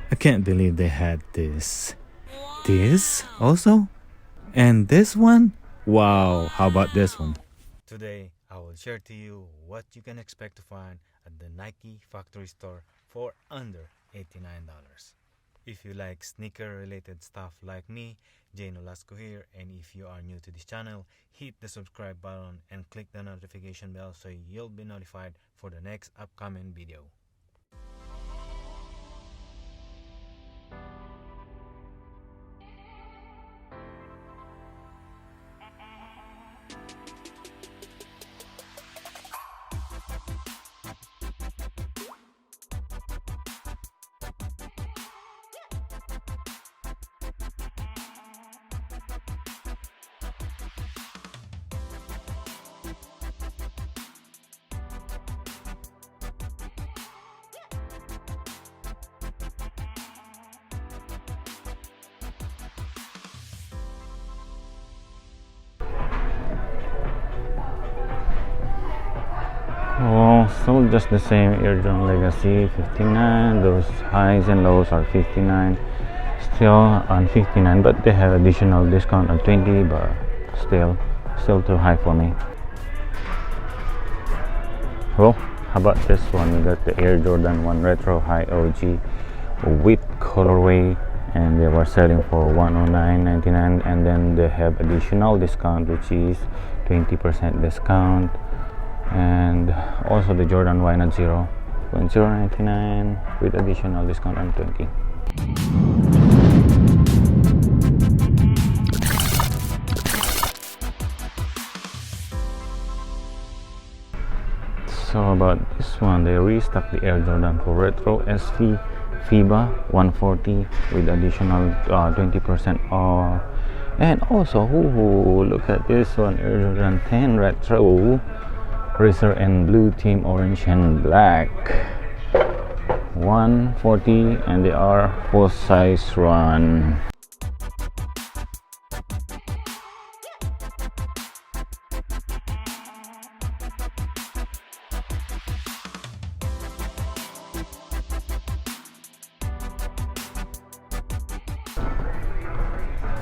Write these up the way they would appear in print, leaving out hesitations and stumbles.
I can't believe they had this. This also? And this one? Wow, how about this one? Today, I will share to you what you can expect to find at the Nike factory store for under $89. If you like sneaker related stuff like me, Nolasco here, and if you are new to this channel, hit the subscribe button and click the notification bell so you'll be notified for the next upcoming video. Oh, still just the same Air Jordan Legacy 59. Those highs and lows are 59. Still on 59, but they have additional discount on 20, but still too high for me. Well, how about this one? We got the Air Jordan 1 Retro High OG with colorway, and they were selling for $109.99, and then they have additional discount, which is 20% discount. And also the Jordan Y Not 0.099 with additional discount on 20. So about this one, they restocked the Air Jordan 4 Retro SV FIBA 140 with additional 20% off. And also, look at this one, Air Jordan 10 Retro Racer and blue, team orange and black, 140, and they are full size run.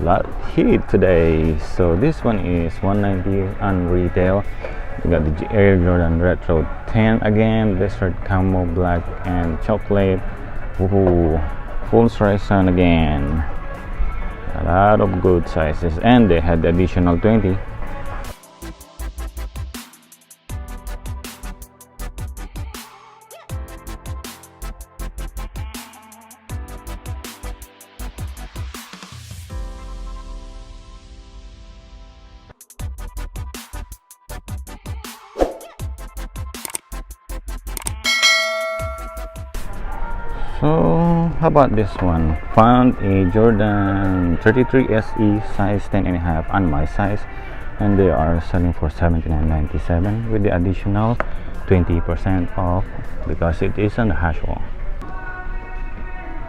Lot hit today. So this one is $190 on retail. We got the Air Jordan Retro 10 again, desert camo, black and chocolate. Ooh, full size on again. A lot of good sizes, and they had the additional 20. So how about this one? Found a Jordan 33 SE size 10.5 on my size, and they are selling for $79.97 with the additional 20% off because it is on the hash wall.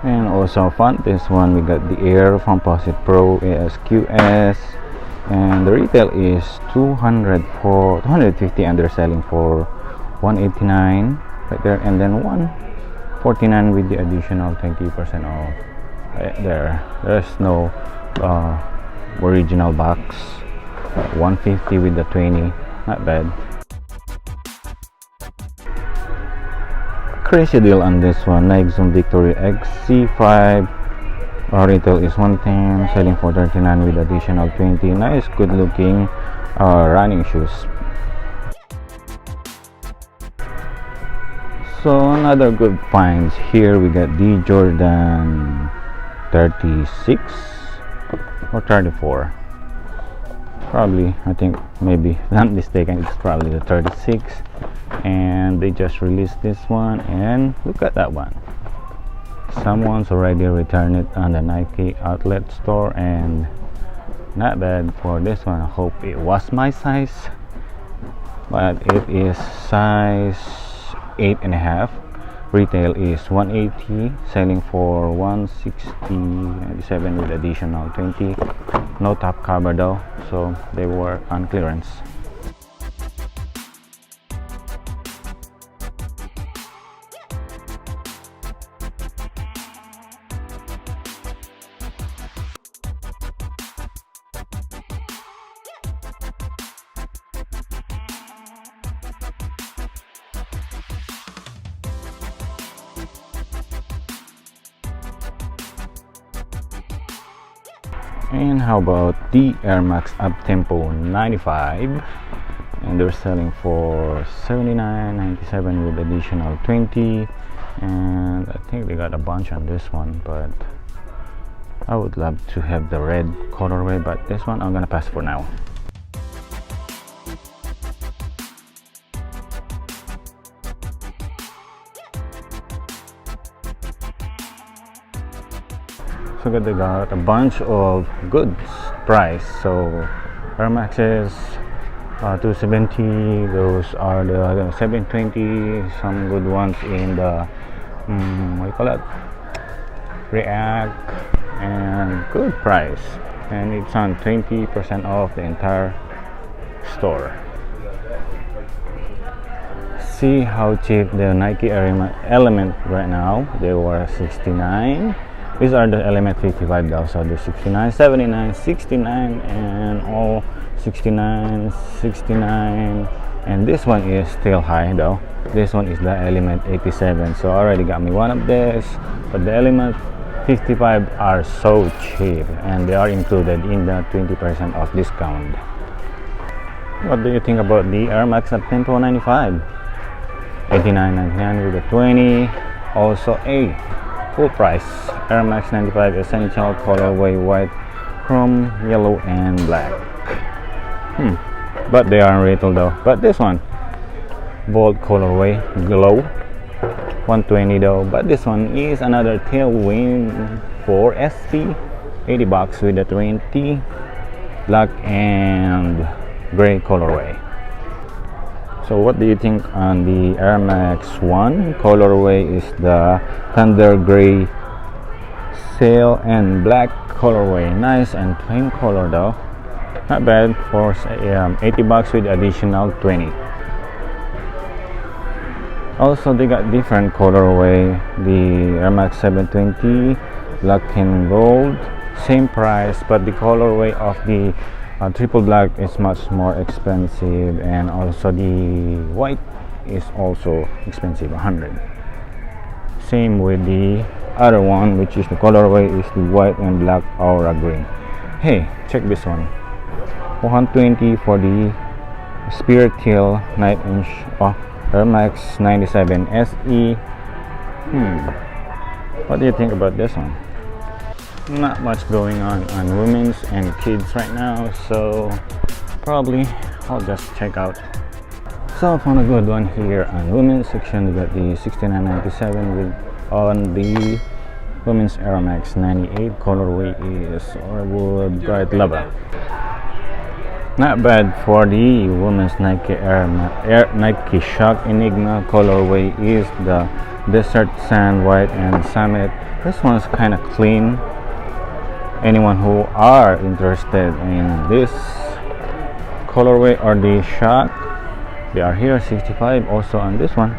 And also found this one. We got the Air Composite Pro ASQS, and the retail is $250, and they're selling for $189 right there, and then $149 with the additional 20% off. Right there's no original box. $150 with the 20, not bad. Crazy deal on this one. Nike Zoom Victory XC5 retail is $110, selling for $39 with additional 20. Nice, good looking running shoes. So another good finds here. We got the Jordan 36 or 34, probably, I think, maybe if I'm not mistaken, it's probably the 36, and they just released this one, and look at that one. Someone's already returned it on the Nike outlet store, and not bad for this one. I hope it was my size, but it is size 8.5. Retail is $180, selling for $160.97 with additional 20. No top cover though, so they were on clearance. And how about the Air Max Uptempo 95? And they're selling for $79.97 with additional 20. And I think they got a bunch on this one, but I would love to have the red colorway, but this one I'm gonna pass for now. So they got a bunch of goods price. So Air Maxes 270, those are the 720, some good ones in the what do you call it, React, and good price, and it's on 20% off the entire store. See how cheap the Nike Element right now. They were 69. These are the Element 55 though, so they're 69, 79, 69, and all 69, 69, and this one is still high though. This one is the Element 87, so I already got me one of this, but the Element 55 are so cheap, and they are included in the 20% off discount. What do you think about the Air Max Uptempo 95? $89.99 with a 20. Also a full price Air Max 95 Essential colorway white, chrome, yellow, and black. But they are on retail though. But this one, bold colorway, glow, 120 though. But this one is another tailwind for SP, $80 with a 20, black and gray colorway. So what do you think on the Air Max 1? Colorway is the Thunder Gray Sail and black colorway. Nice and plain color though. Not bad for $80 with additional 20. Also they got different colorway. The Air Max 720 black and gold, same price, but the colorway of the triple black is much more expensive, and also the white is also expensive, 100. Same with the other one, which is the colorway is the white and black aura green. Hey, check this one, 120 for the Spirit Teal 9-inch Air Max 97 SE. What do you think about this one? Not much going on women's and kids right now, so probably I'll just check out. So I found a good one here on women's section. We got the $69.97 with on the women's Air Max 98 colorway is Orwood Bright Lava. Not bad for the women's Nike Nike Shock Enigma colorway is the Desert Sand White and Summit. This one's kind of clean. Anyone who are interested in this colorway or the Shock, they are here, 65. Also on this one,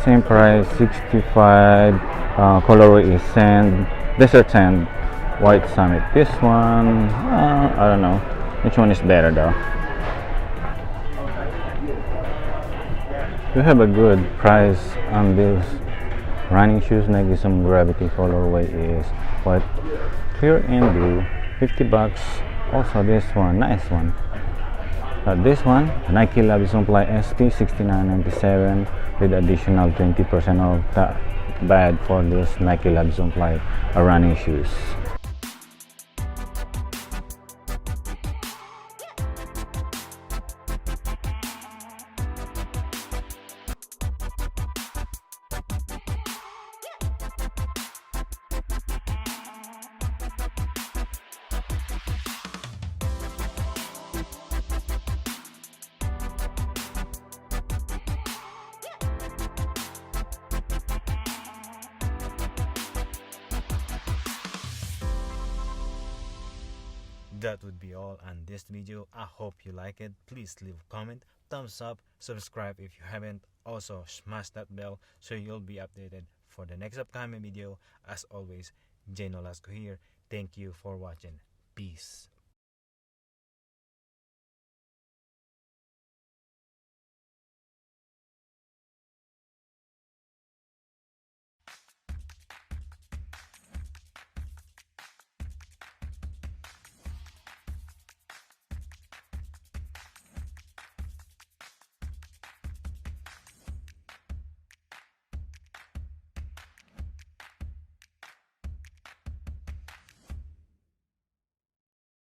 same price, 65. Colorway is Sand, Desert Sand White Summit. This one, I don't know which one is better though. You have a good price on this running shoes. Nike Zoom Gravity colorway is white, clear and blue, $50. Also this one, nice one. This one, Nike Love Supply SP, $69.97 with additional 20% off. Bad for this Nike Love Supply running shoes. That would be all on this video. I hope you like it. Please leave a comment, thumbs up, subscribe if you haven't. Also smash that bell so you'll be updated for the next upcoming video. As always, Nolasco here. Thank you for watching. Peace.